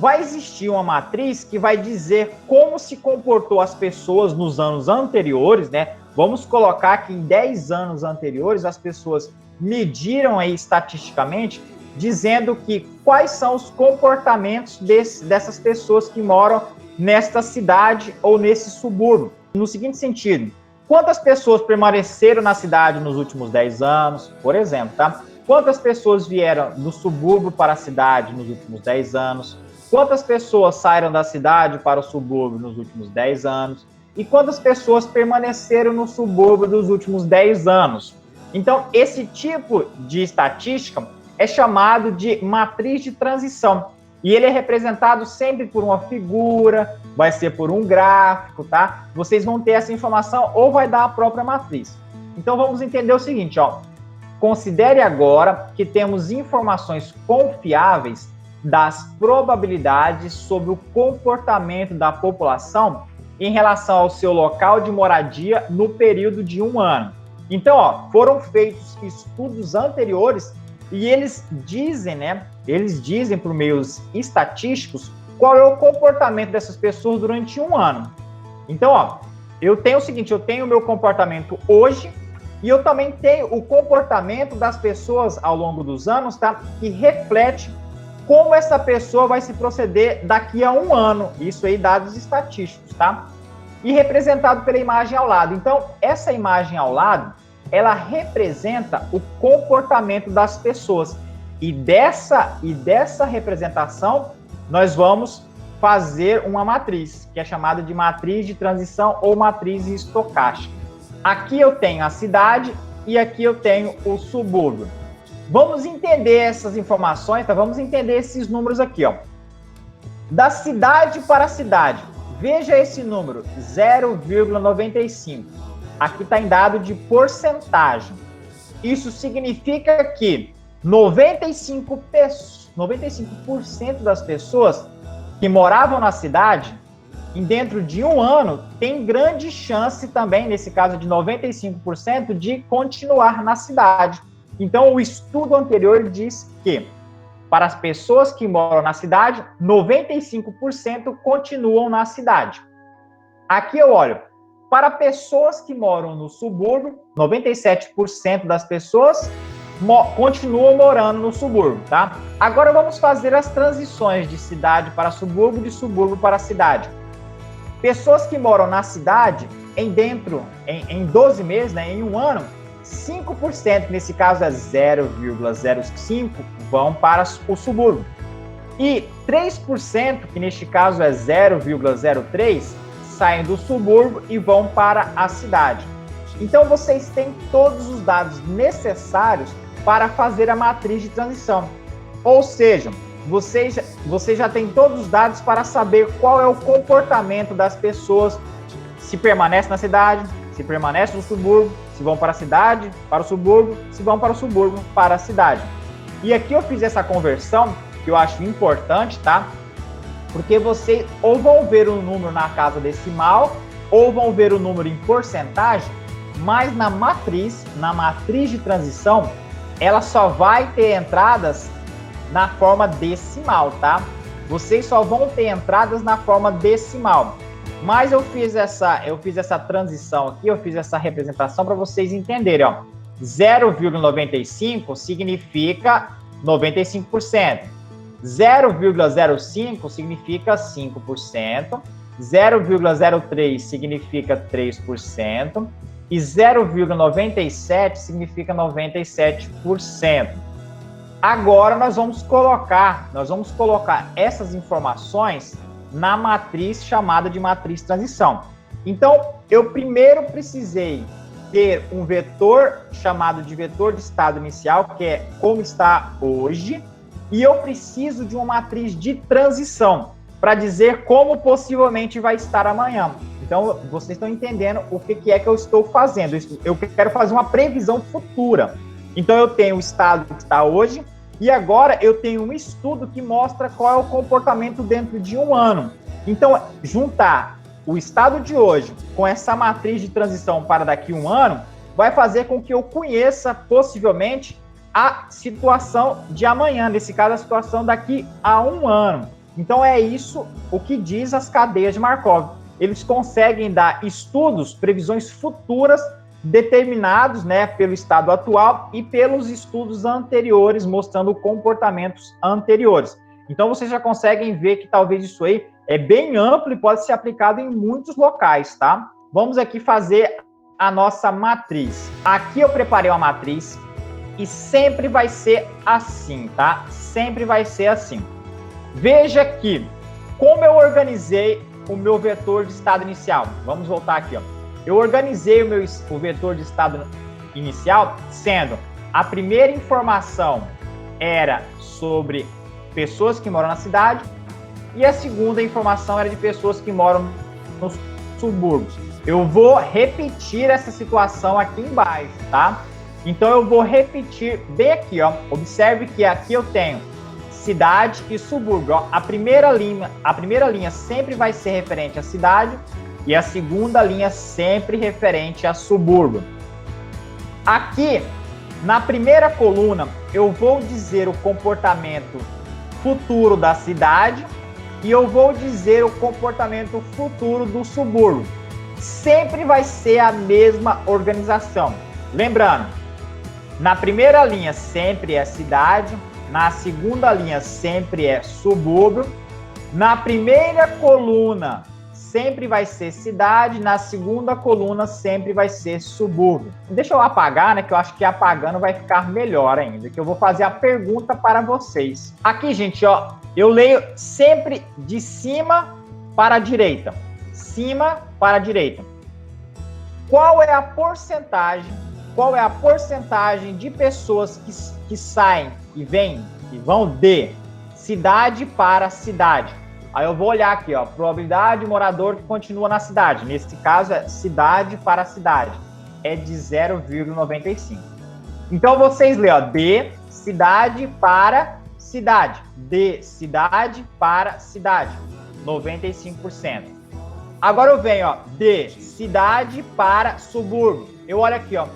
vai existir uma matriz que vai dizer como se comportou as pessoas nos anos anteriores, né? Vamos colocar que em 10 anos anteriores as pessoas mediram aí estatisticamente, dizendo que quais são os comportamentos dessas pessoas que moram nesta cidade ou nesse subúrbio. No seguinte sentido, quantas pessoas permaneceram na cidade nos últimos 10 anos, por exemplo, tá? Quantas pessoas vieram do subúrbio para a cidade nos últimos 10 anos? Quantas pessoas saíram da cidade para o subúrbio nos últimos 10 anos? E quantas pessoas permaneceram no subúrbio dos últimos 10 anos? Então, esse tipo de estatística é chamado de matriz de transição. E ele é representado sempre por uma figura, vai ser por um gráfico, tá? Vocês vão ter essa informação ou vai dar a própria matriz. Então, vamos entender o seguinte, ó. Considere agora que temos informações confiáveis das probabilidades sobre o comportamento da população em relação ao seu local de moradia no período de 1 ano. Então, ó, foram feitos estudos anteriores e eles dizem, né? Eles dizem por meios estatísticos qual é o comportamento dessas pessoas durante 1 ano. Então, ó, eu tenho o seguinte, eu tenho o meu comportamento hoje e eu também tenho o comportamento das pessoas ao longo dos anos, tá? Que reflete como essa pessoa vai se proceder daqui a 1 ano. Isso aí, dados estatísticos, tá? E representado pela imagem ao lado. Então, essa imagem ao lado, ela representa o comportamento das pessoas. E dessa representação, nós vamos fazer uma matriz, que é chamada de matriz de transição ou matriz estocástica. Aqui eu tenho a cidade e aqui eu tenho o subúrbio. Vamos entender essas informações, tá? Vamos entender esses números aqui, ó. Da cidade para a cidade, veja esse número, 0,95. Aqui está em dado de porcentagem. Isso significa que 95% das pessoas que moravam na cidade, dentro de 1 ano, tem grande chance também, nesse caso de 95%, de continuar na cidade. Então, o estudo anterior diz que, para as pessoas que moram na cidade, 95% continuam na cidade. Aqui eu olho, para pessoas que moram no subúrbio, 97% das pessoas continuam morando no subúrbio, tá? Agora vamos fazer as transições de cidade para subúrbio, de subúrbio para cidade. Pessoas que moram na cidade, em 12 meses, né, em 1 ano, 5%, nesse caso é 0,05, vão para o subúrbio. E 3%, que neste caso é 0,03, saem do subúrbio e vão para a cidade. Então, vocês têm todos os dados necessários para fazer a matriz de transição. Ou seja, vocês já têm todos os dados para saber qual é o comportamento das pessoas, se permanecem na cidade, se permanecem no subúrbio, se vão para a cidade, para o subúrbio, se vão para o subúrbio, para a cidade. E aqui eu fiz essa conversão, que eu acho importante, tá? Porque vocês ou vão ver o número na casa decimal, ou vão ver o número em porcentagem, mas na matriz de transição, ela só vai ter entradas na forma decimal, tá? Vocês só vão ter entradas na forma decimal. Mas eu fiz essa transição aqui, eu fiz essa representação para vocês entenderem, ó. 0,95 significa 95%. 0,05 significa 5%. 0,03 significa 3%. E 0,97 significa 97%. Agora nós vamos colocar essas informações na matriz chamada de matriz transição. Então, eu primeiro precisei ter um vetor chamado de vetor de estado inicial, que é como está hoje, e eu preciso de uma matriz de transição para dizer como possivelmente vai estar amanhã. Então, vocês estão entendendo o que é que eu estou fazendo. Eu quero fazer uma previsão futura. Então, eu tenho o estado que está hoje, e agora eu tenho um estudo que mostra qual é o comportamento dentro de 1 ano. Então, juntar o estado de hoje com essa matriz de transição para daqui a 1 ano vai fazer com que eu conheça, possivelmente, a situação de amanhã, nesse caso, a situação daqui a 1 ano. Então é isso o que diz as cadeias de Markov. Eles conseguem dar estudos, previsões futuras determinados, né, pelo estado atual e pelos estudos anteriores, mostrando comportamentos anteriores. Então vocês já conseguem ver que talvez isso aí é bem amplo e pode ser aplicado em muitos locais, tá? Vamos aqui fazer a nossa matriz. Aqui eu preparei uma matriz e sempre vai ser assim, tá? Sempre vai ser assim. Veja aqui como eu organizei o meu vetor de estado inicial. Vamos voltar aqui, ó. Eu organizei o vetor de estado inicial sendo a primeira informação era sobre pessoas que moram na cidade e a segunda informação era de pessoas que moram nos subúrbios. Eu vou repetir essa situação aqui embaixo, tá? Então eu vou repetir bem aqui, ó. Observe que aqui eu tenho cidade e subúrbio. Ó. A primeira linha sempre vai ser referente à cidade e a segunda linha sempre referente a subúrbio. Aqui, na primeira coluna, eu vou dizer o comportamento futuro da cidade e eu vou dizer o comportamento futuro do subúrbio. Sempre vai ser a mesma organização. Lembrando, na primeira linha sempre é cidade, na segunda linha sempre é subúrbio, na primeira coluna sempre vai ser cidade, na segunda coluna sempre vai ser subúrbio. Deixa eu apagar, né, que eu acho que apagando vai ficar melhor ainda, que eu vou fazer a pergunta para vocês. Aqui, gente, ó, eu leio sempre de cima para a direita. Cima para a direita. Qual é a porcentagem de pessoas que saem e vão de cidade para cidade? Aí eu vou olhar aqui, ó, probabilidade de morador que continua na cidade. Nesse caso é cidade para cidade. É de 0,95. Então vocês lêem, ó, de cidade para cidade. De cidade para cidade. 95%. Agora eu venho, ó, de cidade para subúrbio. Eu olho aqui, ó.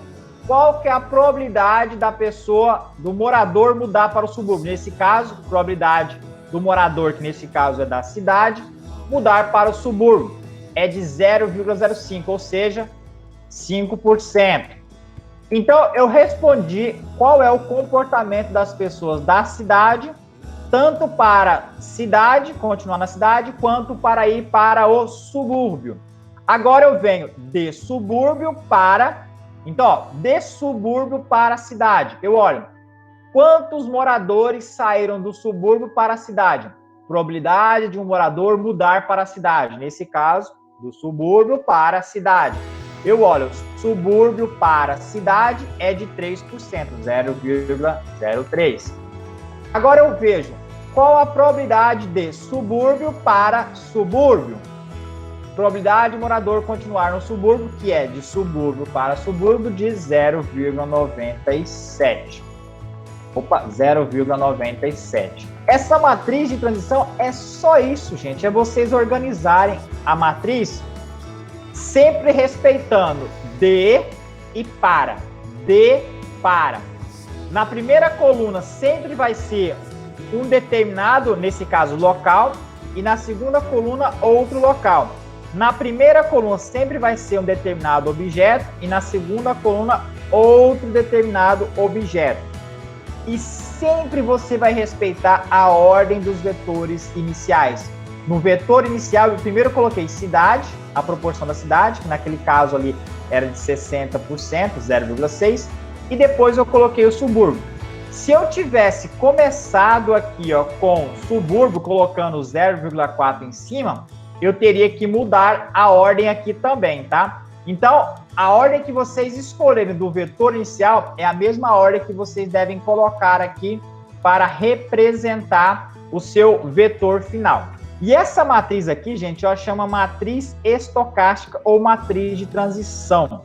Qual que é a probabilidade da pessoa, do morador mudar para o subúrbio? Nesse caso, probabilidade do morador, que nesse caso é da cidade, mudar para o subúrbio. É de 0,05, ou seja, 5%. Então, eu respondi qual é o comportamento das pessoas da cidade, tanto para cidade, continuar na cidade, quanto para ir para o subúrbio. Agora eu venho de subúrbio para... Então, ó, de subúrbio para a cidade. Eu olho, quantos moradores saíram do subúrbio para a cidade? Probabilidade de um morador mudar para a cidade. Nesse caso, do subúrbio para a cidade. Eu olho, subúrbio para cidade é de 3%, 0,03. Agora eu vejo, qual a probabilidade de subúrbio para subúrbio? Probabilidade de morador continuar no subúrbio, que é de subúrbio para subúrbio, de 0,97. Opa, 0,97. Essa matriz de transição é só isso, gente. É vocês organizarem a matriz sempre respeitando de e para. De, para. Na primeira coluna sempre vai ser um determinado, nesse caso, local, e na segunda coluna, outro local. Na primeira coluna sempre vai ser um determinado objeto e na segunda coluna outro determinado objeto. E sempre você vai respeitar a ordem dos vetores iniciais. No vetor inicial, eu primeiro coloquei cidade, a proporção da cidade, que naquele caso ali era de 60%, 0,6, e depois eu coloquei o subúrbio. Se eu tivesse começado aqui, ó, com subúrbio, colocando 0,4 em cima, eu teria que mudar a ordem aqui também, tá? Então, a ordem que vocês escolherem do vetor inicial é a mesma ordem que vocês devem colocar aqui para representar o seu vetor final. E essa matriz aqui, gente, ó, chama matriz estocástica ou matriz de transição.